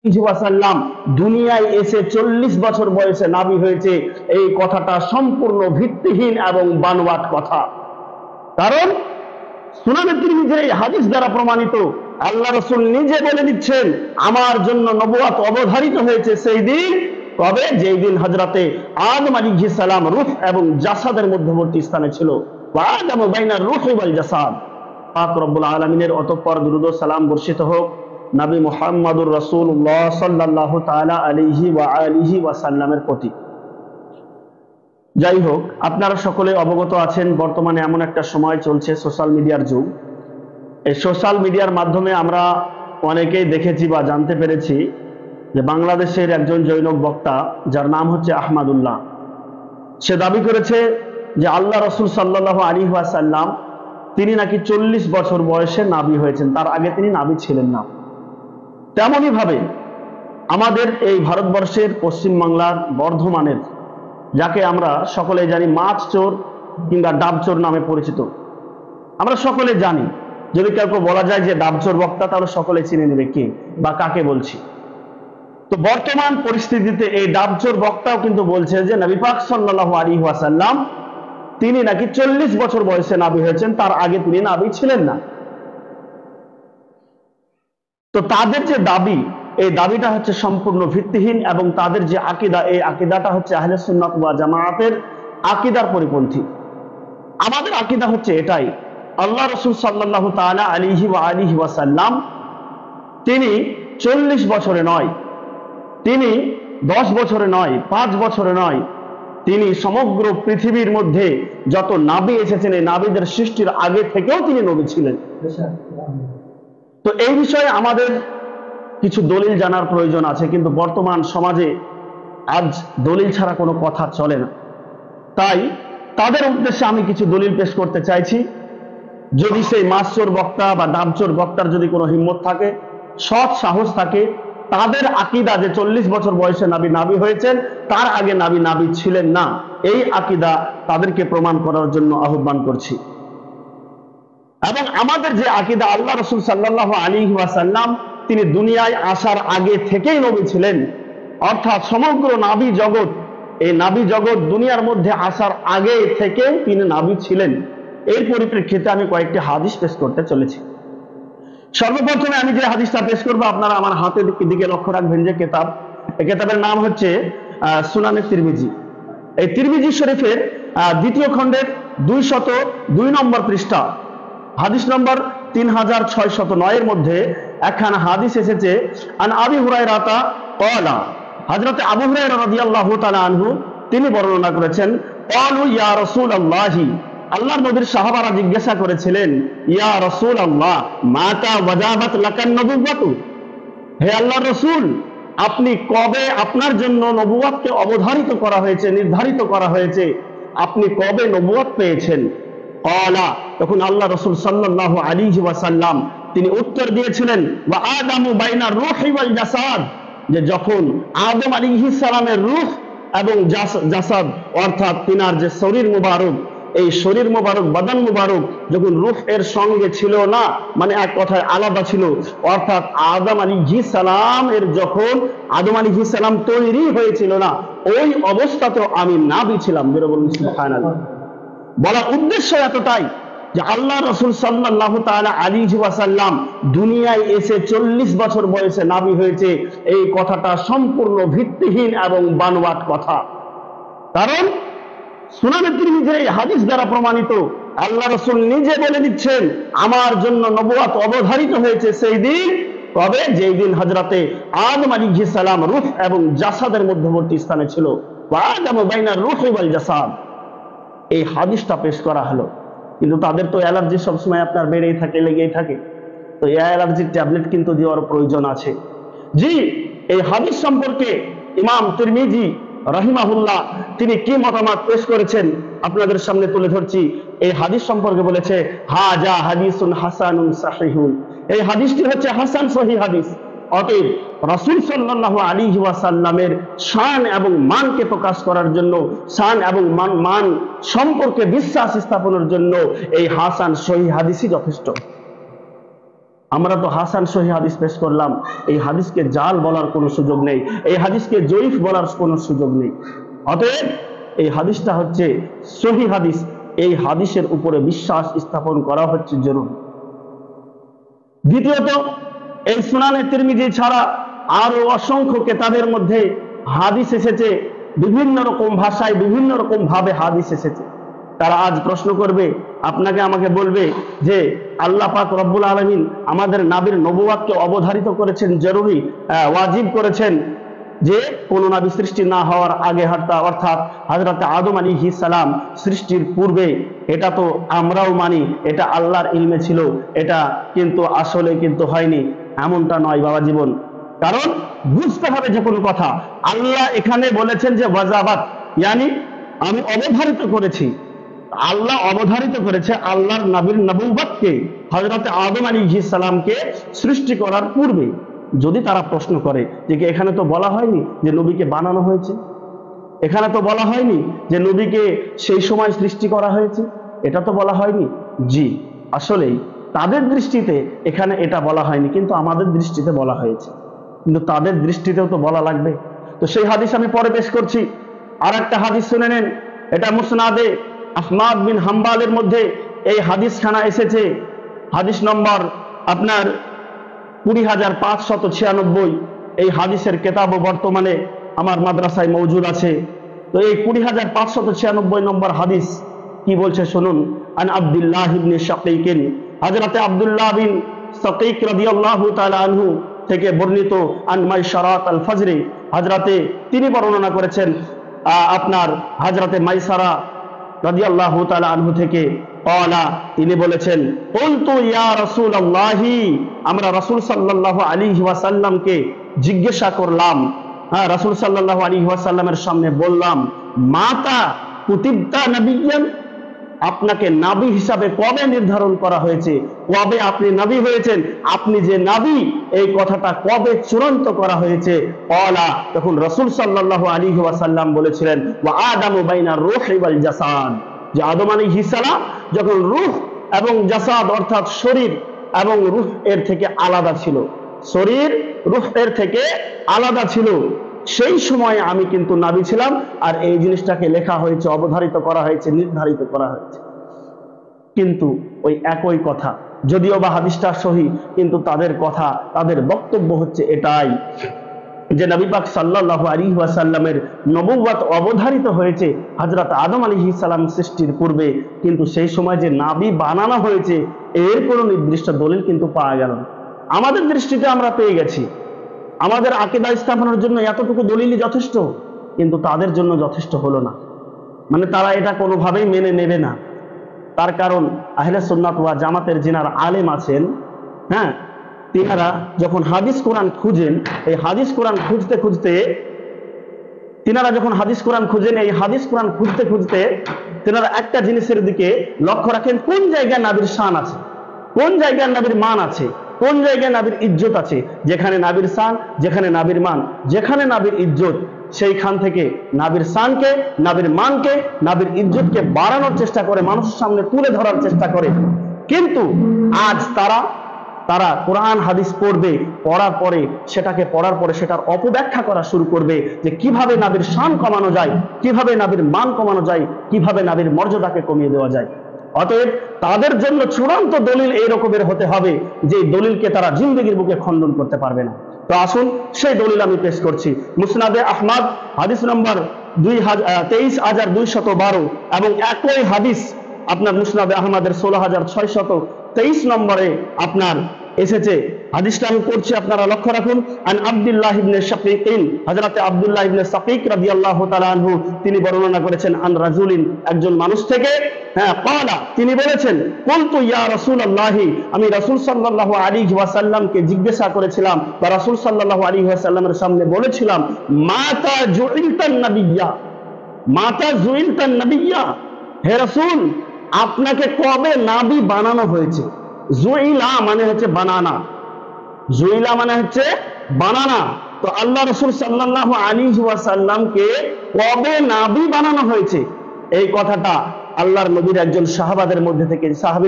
ওয়াসাল্লাম দুনিয়ায় এসে 40 বছর বয়সে নাবী হয়েছে, এই কথাটা সম্পূর্ণ ভিত্তিহীন এবং বানোয়াট কথা। কারণ সুনানে তিরমিজির এই হাদিস দ্বারা প্রমাণিত, আল্লাহ রাসূল নিজে বলে দিচ্ছেন আমার জন্য নবুয়ত অবধারিত হয়েছে সেই দিন। কবে? যেই দিন হযরতে আদম আলাইহিস সালাম রূহ এবং জাসাদের মধ্যবর্তী স্থানে ছিল। ওয়া আদামু বাইনার রূহি ওয়াল জাসাদ। পাক রব্বুল আলামিনের অতঃপর দুরূদ ও সালাম বর্ষিত হোক নবী মুহাম্মদুর রাসূলুল্লাহ সাল্লাল্লাহু তাআলা আলাইহি ওয়া আলিহি ওয়া সাল্লামের প্রতি। যাই হোক, আপনারা সকলে অবগত আছেন বর্তমানে এমন একটা সময় চলছে, সোশ্যাল মিডিয়ার যুগ। এই সোশ্যাল মিডিয়ার মাধ্যমে আমরা অনেকেই দেখেছি বা জানতে পেরেছি যে বাংলাদেশের একজন জৈনক বক্তা, যার নাম হচ্ছে আহমদুল্লাহ, সে দাবি করেছে যে আল্লাহ রাসূল সাল্লাল্লাহু আলাইহি ওয়াসাল্লাম তিনি নাকি 40 বছর বয়সে নাবী হয়েছেন, তার আগে তিনি নাবী ছিলেন না। তেমনই ভাবে আমাদের এই ভারতবর্ষের পশ্চিম বাংলার বর্ধমানের, যাকে আমরা সকলে জানি মাছ চোর কিংবা ডাবচোর নামে পরিচিত, আমরা সকলে জানি। যদি কাউকে বলা যায় যে ডাবচোর বক্তা, তাহলে সকলে চিনে নেবে কে বা কাকে বলছি। তো বর্তমান পরিস্থিতিতে এই ডাবচোর বক্তাও কিন্তু বলছে যে নবী পাক সাল্লাল্লাহু আলাইহি ওয়াসাল্লাম তিনি নাকি 40 বছর বয়সে নাবী হয়েছেন, তার আগে তিনি নাবী ছিলেন না। তো তাদের যে দাবি, এই দাবিটা হচ্ছে সম্পূর্ণ ভিত্তিহীন এবং তাদের যে আকীদা, এই আকীদাটা হচ্ছে আহলে সুন্নাত ওয়াল জামাআতের আকীদার পরিপন্থী। আমাদের আকীদা হচ্ছে এটাই, আল্লাহ রাসূল সাল্লাল্লাহু তাআলা আলাইহি ওয়া আলিহি ওয়াসাল্লাম তিনি 40 বছরে নয়, তিনি 10 বছরে নয়, 5 বছরে নয়, তিনি সমগ্র পৃথিবীর মধ্যে যত নবী এসেছেন এই নবীদের সৃষ্টির আগে থেকেও তিনি নবী ছিলেন। তো এই বিষয়ে আমাদের কিছু দলিল জানার প্রয়োজন আছে, কিন্তু বর্তমান সমাজে আজ দলিল ছাড়া কোনো কথা চলে না। তাই তাদের উদ্দেশ্যে আমি কিছু দলিল পেশ করতে চাইছি। যদি সেই মাসচোর বক্তা বা ডাবচোর বক্তার যদি কোনো হিম্মত থাকে, সৎ সাহস থাকে, তাদের আকীদা যে 40 বছর বয়সে নাবী হয়েছেন, তার আগে নাবী ছিলেন না, এই আকীদা তাদেরকে প্রমাণ করার জন্য আহ্বান করছি। এবং আমাদের যে আকীদা, আল্লাহ রাসূল সাল্লাল্লাহু আলাইহি ওয়াসাল্লাম তিনি দুনিয়ায় আসার আগে থেকেই নবী ছিলেন, অর্থাৎ সমগ্র নবী জগৎ, এই নবী জগৎ দুনিয়ার মধ্যে আসার আগে থেকে তিনি নবী ছিলেন। এর পরিপ্রেক্ষিতে আমি কয়েকটি হাদিস পেশ করতে চলেছি। সর্বপ্রথমে আমি যে হাদিসটা পেশ করব, আপনারা আমার হাতের দিকে লক্ষ্য রাখবেন যে কেতাব, এই কেতাবের নাম হচ্ছে সুনানে তিরমিজি। এই তিরমিজি শরীফের 2য় খণ্ডের 202 নম্বর পৃষ্ঠা, হাদিস নম্বর 3609 এর মধ্যে একখানা হাদিস এসেছে। আন আবি হুরায়রাতা ক্বালা, হযরত আবু হুরায়রা রাদিয়াল্লাহু তাআলা আনহু তিনি বর্ণনা করেছেন, ক্বালু ইয়া রাসূলুল্লাহি, আল্লাহর নবীর সাহাবারা জিজ্ঞাসা করেছিলেন, ইয়া রাসূলুল্লাহ মাতা ওয়াজাবাত লাকান নবুওয়াতু, হে আল্লাহর রাসূল আপনি কবে আপনার জন্য নবুওয়াতকে অবধারিত করা হয়েছে, নির্ধারিত করা হয়েছে, আপনি কবে নবুওয়াত পেয়েছেন? ক্বালা, তখন আল্লাহ রাসূল সাল্লাল্লাহু আলাইহি ওয়াসাল্লাম তিনি উত্তর দিয়েছিলেন, ওয়া আদামু বাইনার রূহি ওয়াল জাসাদ, যে যখন আদম আলাইহিস সালামের রূহ এবং জাসাদ অর্থাৎ তিনার যে শরীর মুবারক, এই শরীর মুবারক, বাদান মুবারক যখন রূহ এর সঙ্গে ছিল না, মানে এক কথায় আলাদা ছিল, অর্থাৎ আদম আলাইহিস সালাম এর যখন আদম আলাইহিস সালাম তৈরি হয়েছিল না, ওই অবস্থাতেও আমি নবী ছিলাম। বেরো বলুন সুবহানাল্লাহ। বলার উদ্দেশ্য এতটাই যে আল্লাহ রাসূল সাল্লাল্লাহু তাআলা আলাইহি ওয়াসাল্লাম দুনিয়ায় এসে 40 বছর বয়সে নবী হয়েছে, এই কথাটা সম্পূর্ণ ভিত্তিহীন এবং বানোয়াট কথা। কারণ সুনানে তিরমিজির এই হাদিস দ্বারা প্রমাণিত, আল্লাহ রাসূল নিজে বলে দিচ্ছেন আমার জন্য নবুয়ত অবধারিত হয়েছে সেই দিন। কবে? যেই দিন হযরতে আদম আলাইহিস সালাম রূহ এবং জাসাদের মধ্যবর্তী স্থানে ছিল। ওয়া আদামু বাইনার রূহি ওয়াল জাসাদ, এই হাদিসটা পেশ করা হলো। কিন্তু তাদের তো অ্যালার্জি সবসময় আপনার বেড়েই থাকে, লেগেই থাকে। তো এই অ্যালার্জির ট্যাবলেট কিন্তু দেওয়ার প্রয়োজন আছে। জি, এই হাদিস সম্পর্কে ইমাম তিরমিজি রাহিমাহুল্লাহ তিনি কি মতামত পেশ করেছেন আপনাদের সামনে তুলে ধরছি। এই হাদিস সম্পর্কে বলেছে, হাজা হাদিসুন হাসানুন সাহিহুন, এই হাদিসটি হচ্ছে হাসান সহিহ হাদিস। অতএব রাসূল সাল্লাল্লাহু আলাইহি ওয়াসাল্লামের শান এবং মানকে প্রকাশ করার জন্য, শান এবং মান সম্পর্কে বিশ্বাস স্থাপনের জন্য এই হাসান সহিহ হাদিসই যথেষ্ট। আমরা তো হাসান সহি হাদিস পেশ করলাম, এই হাদিসকে জাল বলার কোনো সুযোগ নেই, এই হাদিসকে জয়ীফ বলার কোনো সুযোগ নেই। অতএব এই হাদিসটা হচ্ছে সহি হাদিস, এই হাদিসের উপরে বিশ্বাস স্থাপন করা হচ্ছে জরুরি। দ্বিতীয়ত, এই সুনানে তিরমিজি ছাড়া আরো অসংখ্য কিতাবের মধ্যে হাদিস এসেছে, বিভিন্ন রকম ভাষায় বিভিন্ন রকম ভাবে হাদিস এসেছে। তারা আজ প্রশ্ন করবে, আপনাকে আমাকে বলবে যে আল্লাহ পাক রব্বুল আলামিন আমাদের নবীর নবুওয়াতকে অবধারিত করেছেন, জরুরি ওয়াজিব করেছেন যে কোন নবী সৃষ্টি না হওয়ার আগে অর্থাৎ হযরত আদম আলাইহিস সালাম সৃষ্টির পূর্বে। এটা তো আমরাও মানি, এটা আল্লাহর ইলমে ছিল, এটা কিন্তু আসলে কিন্তু হয়নি, এমনটা নয় বাবা জীবন। কারণ বুঝতে হবে যে কোনো কথা আল্লাহ এখানে বলেছেন যে ওয়াজাবাত, ইয়ানি আমি অবধারিত করেছি। আল্লাহ অবধারিত করেছে আল্লাহর নবীর নবুওয়াতকে হযরত আদম আলাইহিস সালামকে সৃষ্টি করার পূর্বে। যদি তারা প্রশ্ন করে যে এখানে তো বলা হয়নি যে নবীকে বানানো হয়েছে, এখানে তো বলা হয়নি যে নবীকে সেই সময় সৃষ্টি করা হয়েছে, এটা তো বলা হয়নি। জি, আসলেই তাদের দৃষ্টিতে এখানে এটা বলা হয়নি, কিন্তু আমাদের দৃষ্টিতে বলা হয়েছে, কিন্তু তাদের দৃষ্টিতেও তো বলা লাগবে। তো সেই হাদিস আমি পরে পেশ করছি। আর একটা হাদিস শুনে নেন, এটা মুসনাদে আহমাদ বিন হাম্বালের মধ্যে এই হাদিসখানা এসেছে। হাদিস নম্বর আপনার 20,596। এই হাদিসের কেতাবও বর্তমানে আমার মাদ্রাসায় মওজুদ আছে। তো এই 20,596 নম্বর হাদিস কি বলছে শুনুন। আন আব্দুল্লাহ ইবনে শাকীক, হযরতে আব্দুল্লাহ বিন শাকীক রাদিয়াল্লাহু তাআলা আনহু থেকে বর্ণিত, আন মাইসারাত আল ফাজরি, হযরতে তিনি বর্ণনা করেছেন আপনার হযরতে মাইসারা রাদিয়াল্লাহু তাআলা আনহু থেকে, ক্বালা তিনি বলেছেন, কুলতু ইয়া রাসূলুল্লাহি, আমরা রাসূল সাল্লাল্লাহু আলাইহি ওয়াসাল্লামকে জিজ্ঞাসা করলাম, রাসূল সাল্লাল্লাহু আলাইহি ওয়াসাল্লামের সামনে বললাম, মাতা কুতিবতা নবিয়্যান, আপনাকে নবী হিসাবে কবে নির্ধারণ করা হয়েছে, কবে আপনি নবী হয়েছেন, আপনি যে নবী এই কথাটা কবে চূড়ান্ত করা হয়েছে। ক্বালা, তখন রাসূল সাল্লাল্লাহু আলাইহি ওয়াসাল্লাম বলেছিলেন, ওয়া আদামু বাইনার রূহি ওয়াল জাসাদ, যে আদম আলাইহিস সালাম যখন রূহ এবং জাসাদ অর্থাৎ শরীর এবং রূহ এর থেকে আলাদা ছিল, শরীর রূহ এর থেকে আলাদা ছিল, সেই সময় আমি কিন্তু নবী ছিলাম। আর এই জিনিসটাকে লেখা হয়েছে, অবধারিত করা হয়েছে, নির্ধারিত করা হয়েছে। কিন্তু ওই একই কথা, যদিও বা হাদিসটা সহি, কিন্তু তাদের কথা, তাদের বক্তব্য হচ্ছে এটাই যে নবী পাক সাল্লাল্লাহু আলাইহি ওয়াসাল্লামের নবুওয়াত অবধারিত হয়েছে হযরত আদম আলাইহিস সালাম সৃষ্টির পূর্বে, কিন্তু সেই সময় যে নবী বানানো হয়েছে এর কোনো নির্দিষ্ট দলিল কিন্তু পাওয়া গেল না। আমাদের দৃষ্টিতে আমরা পেয়ে গেছি, আমাদের আকীদা স্থাপনের জন্য এতটুকু দলিলই যথেষ্ট, কিন্তু তাদের জন্য যথেষ্ট হলো না। মানে তারা এটা কোনোভাবেই মেনে নেবে না। তার কারণ আহলে সুন্নাত ওয়া জামাতের যিনারা আলেম আছেন, হ্যাঁ, তিনারা যখন হাদিস কোরআন খুঁজেন, এই হাদিস কোরআন খুঁজতে খুঁজতে তিনারা যখন হাদিস কোরআন খুঁজেন, এই হাদিস কোরআন খুঁজতে খুঁজতে তিনারা একটা জিনিসের দিকে লক্ষ্য রাখেন, কোন জায়গায় নবীর শান আছে, কোন জায়গায় নবীর মান আছে, কোন জায়গায় নবীর ইজ্জত আছে। যেখানে নবীর শান, যেখানে নবীর মান, যেখানে নবীর ইজ্জত, সেইখান থেকে নবীর শানকে, নবীর মানকে, নবীর ইজ্জতকে বাড়ানোর চেষ্টা করে, মানুষের সামনে তুলে ধরার চেষ্টা করে। কিন্তু আজ তারা কোরআন হাদিস পড়বে, পড়ার পরে সেটার অপব্যাখ্যা করা শুরু করবে, যে কিভাবে নবীর শান কমানো যায়, কিভাবে নবীর মান কমানো যায়, কিভাবে নবীর মর্যাদাকে কমিয়ে দেওয়া যায়। অতএব তাদের জন্য চূড়ান্ত দলিল এই রকমের হতে হবে যে দলিলকে তারা জিন্দেগির বুকে খণ্ডন করতে পারবে না। তো আসুন সেই দলিল আমি পেশ করছি। মুসনাদে আহমদ হাদিস নম্বর 23,212 এবং একই হাদিস আপনার মুসনাদে আহমদের 16,623 নম্বরে আপনার এসেছে। হাদিসটা আমি পড়ছি, আপনারা লক্ষ্য রাখুন। আন আব্দুল্লাহ ইবনে শাকীক, হযরতে আব্দুল্লাহ ইবনে শাকীক রাদিয়াল্লাহু তাআলা আনহু তিনি বর্ণনা করেছেন, আন রাজুলিন, একজন মানুষ থেকে, হ্যাঁ, ক্বালা তিনি বলেছেন, কুলতু ইয়া রাসূলুল্লাহ, আমি রাসূল সাল্লাল্লাহু আলাইহি ওয়াসাল্লামকে জিজ্ঞাসা করেছিলাম বা রাসূল সাল্লাল্লাহু আলাইহি ওয়াসাল্লামের সামনে বলেছিলাম, মাতা জুইলতান নাবিয়্যা, মাতা জুইলতান নাবিয়্যা, হে রাসূল আপনাকে কবে নবী বানানো হয়েছে। জুইলা মানে হচ্ছে বানানা, জুইলা মানে হচ্ছে বানানা। তো আল্লাহ রাসূল সাল্লাল্লাহু আলাইহি ওয়াসাল্লামকে কবে নবী বানানো হয়েছে, এই কথাটা আল্লাহর নবীর একজন সাহাবীর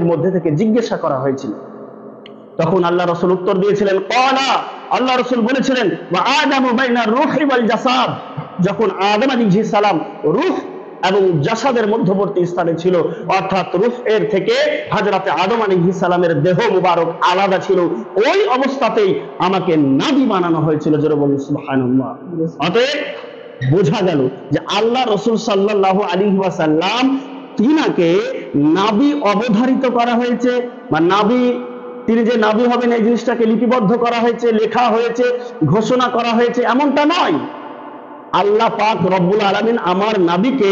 মধ্যে থেকে জিজ্ঞাসা করা হয়েছিল। তখন আল্লাহ রাসূল উত্তর দিয়েছিলেন, ক্বালা, আল্লাহ রাসূল বলেছিলেন, ওয়া আদামু বাইনার রূহি ওয়াল জাসাদ, যখন আদম আলাইহিস সালাম রূহ এবং জাসাদের মধ্যবর্তী স্থানে ছিল, অর্থাৎ রূহ এর থেকে হযরত আদম আলাইহিস সালামের দেহ মুবারক আলাদা ছিল, ওই অবস্থাতেই আমাকে নবী বানানো হয়েছিল। জোরে বলুন সুবহানাল্লাহ। অতএব বোঝা গেল যে আল্লাহ রাসূল সাল্লাল্লাহু আলাইহি ওয়াসাল্লাম তিনাকে নবী অবধারিত করা হয়েছে, বা নবী, তিনি যে নবী হবেন এই জিনিসটাকে লিপিবদ্ধ করা হয়েছে, লেখা হয়েছে, ঘোষণা করা হয়েছে, এমনটা নয়। আল্লাহ পাক রব্বুল আলামিন আমার নবীকে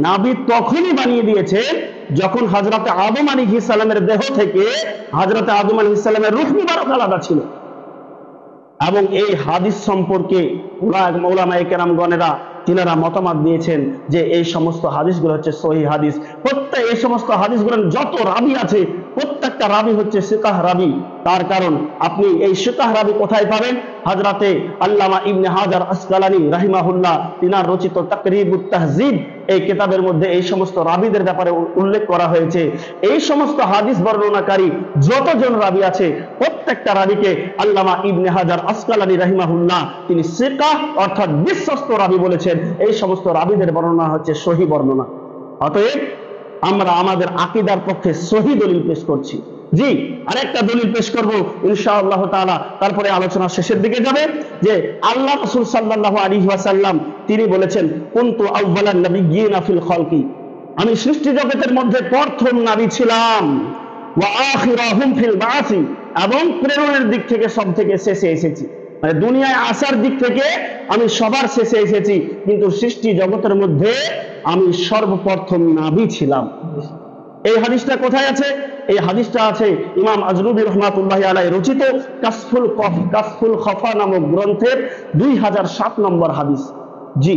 নবী তখনই বানিয়ে দিয়েছে যখন হযরত আদম আলাইহিস সালামের দেহ থেকে হযরত আদম আলাইহিস সালামের রূহ মুবারক আলাদা ছিল। এবং এই হাদিস সম্পর্কে উলামায়ে কেরামগণেরা তিনারা মতামত দিয়েছেন যে এই সমস্ত হাদিসগুলো হচ্ছে সহিহ হাদিস। প্রত্যেক এই সমস্ত হাদিসগুলোর যত রাবি আছে প্রত্যেকটা রাবি হচ্ছে সিকাহ রাবি। তার কারণ আপনি এই সিকাহ রাবি কোথায় পাবেন? হযরতে আল্লামা ইবনে হাজার আসকালানী রাহিমাহুল্লাহ তিনার রচিত তাকরিবুত তাহজিব এই কিতাবের মধ্যে এই সমস্ত রাবিদের ব্যাপারে উল্লেখ করা হয়েছে। এই সমস্ত হাদিস বর্ণনাকারী যতজন রাবি আছে প্রত্যেকটা রাবিকে আল্লামা ইবনে হাজার আসকালানী রাহিমাহুল্লাহ তিনি সিকাহ অর্থাৎ বিশ্বস্ত রাবি বলেছেন। এই সমস্ত রাবিদের বর্ণনা হচ্ছে সহি বর্ণনা। অতএব আমরা আমাদের আকীদার পক্ষে সহি দলিল পেশ করছি। জি, আরেকটা দলিল পেশ করব ইনশাআল্লাহ তাআলা, তারপরে আলোচনা শেষের দিকে যাবে। যে আল্লাহ রাসূল সাল্লাল্লাহু আলাইহি ওয়াসাল্লাম তিনি বলেছেন, কুনতু আউয়ালান নাবিয়্যিনা ফিল খালকি, আমি সৃষ্টি জগতের মধ্যে প্রথম নবী ছিলাম, ওয়া আখিরাহুম ফিল বাসি, এবং প্রেরণের দিক থেকে সব থেকে শেষে এসেছি। মানে দুনিয়ায় আসার দিক থেকে আমি সবার শেষে এসেছি, কিন্তু সৃষ্টি জগতের মধ্যে আমি সর্বপ্রথম নবী ছিলাম। এই হাদিসটা কোথায় আছে? এই হাদিসটা আছে ইমাম আজরুবি রহমাতুল্লাহি আলাইহি রচিত কাশফুল খফা নামক গ্রন্থের 2007 নম্বর হাদিস। জি,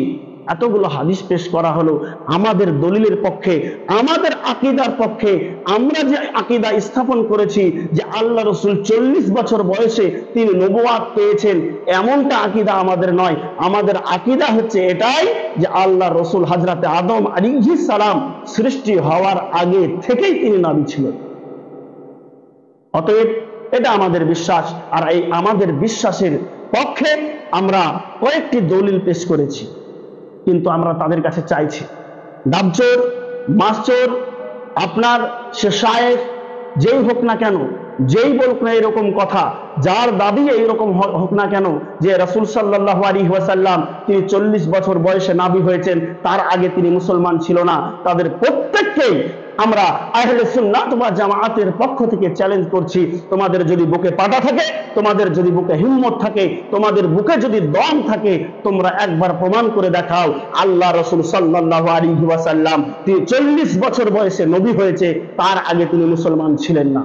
এতগুলো হাদিস পেশ করা হলো আমাদের দলিলের পক্ষে, আমাদের আকীদার পক্ষে। আমরা যে আকীদা স্থাপন করেছি যে আল্লাহ রাসূল 40 বছর বয়সে তিনি নবুয়াত পেয়েছেন, এমনটা আকীদা আমাদের নয়। আমাদের আকীদা হচ্ছে এটাই যে আল্লাহ রাসূল হযরত আদম আলাইহিস সালাম সৃষ্টি হওয়ার আগে থেকেই তিনি নবী ছিলেন। অতএব এটা আমাদের বিশ্বাস। আর এই আমাদের বিশ্বাসের পক্ষে আমরা কয়েকটি দলিল পেশ করেছি, কিন্তু আমরা তাদের কাছে চাইছি, ডাবচোর, মাসচোর, আপনার সে শায়েখ যেই হোক না কেন, যেই বলুক না এরকম কথা, যার দাবি এইরকম হোক না কেন যে রাসূল সাল্লাল্লাহু আলাইহি ওয়াসাল্লাম তিনি 40 বছর বয়সে নবী হয়েছেন, তার আগে তিনি মুসলমান ছিল না, তাদের প্রত্যেককেই আমরা আহলে সুন্নাত ওয়াল জামাআতের পক্ষ থেকে চ্যালেঞ্জ করছি, তোমাদের যদি বুকে পাটা থাকে, তোমাদের যদি বুকে হিম্মত থাকে, তোমাদের বুকে যদি দম থাকে, তোমরা একবার প্রমাণ করে দেখাও আল্লাহ রাসূল সাল্লাল্লাহু আলাইহি ওয়াসাল্লাম তিনি 40 বছর বয়সে নবী হয়েছে, তার আগে তিনি মুসলমান ছিলেন না।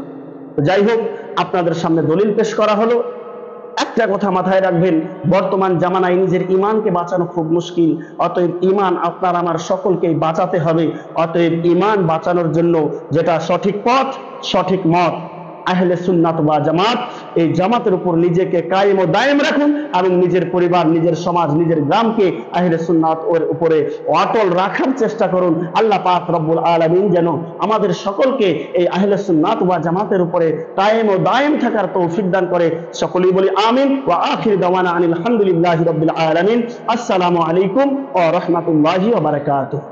যাই হোক, আপনাদের সামনে দলিল পেশ করা হলো। একটা কথা মাথায় রাখবেন, বর্তমান জামানায় নিজের ঈমানকে বাঁচানো খুব মুশকিল। অতএব ঈমান আপনার আমার সকলকেই বাঁচাতে হবে। অতএব ঈমান বাঁচানোর জন্য যেটা সঠিক পথ, সঠিক মত, আহলে সুন্নাত ওয়াল জামাত, এই জামাতের উপর নিজেকে কায়েম ও দায়েম রাখুন এবং নিজের পরিবার, নিজের সমাজ, নিজের গ্রামকে আহলে সুন্নাত এর উপরে অটল রাখার চেষ্টা করুন। আল্লাহ পাক রব্বুল আলামিন যেন আমাদের সকলকে এই আহলে সুন্নাত ওয়াল জামাতের উপরে কায়েম ও দায়েম থাকার তৌফিক দান করে। সকলেই বলি আমিন। ওয়া আখির দাওয়ানা আনিল হামদুলিল্লাহি রাব্বিল আলামিন। আসসালামু আলাইকুম ওয়া রাহমাতুল্লাহি ওয়া বারাকাতুহু।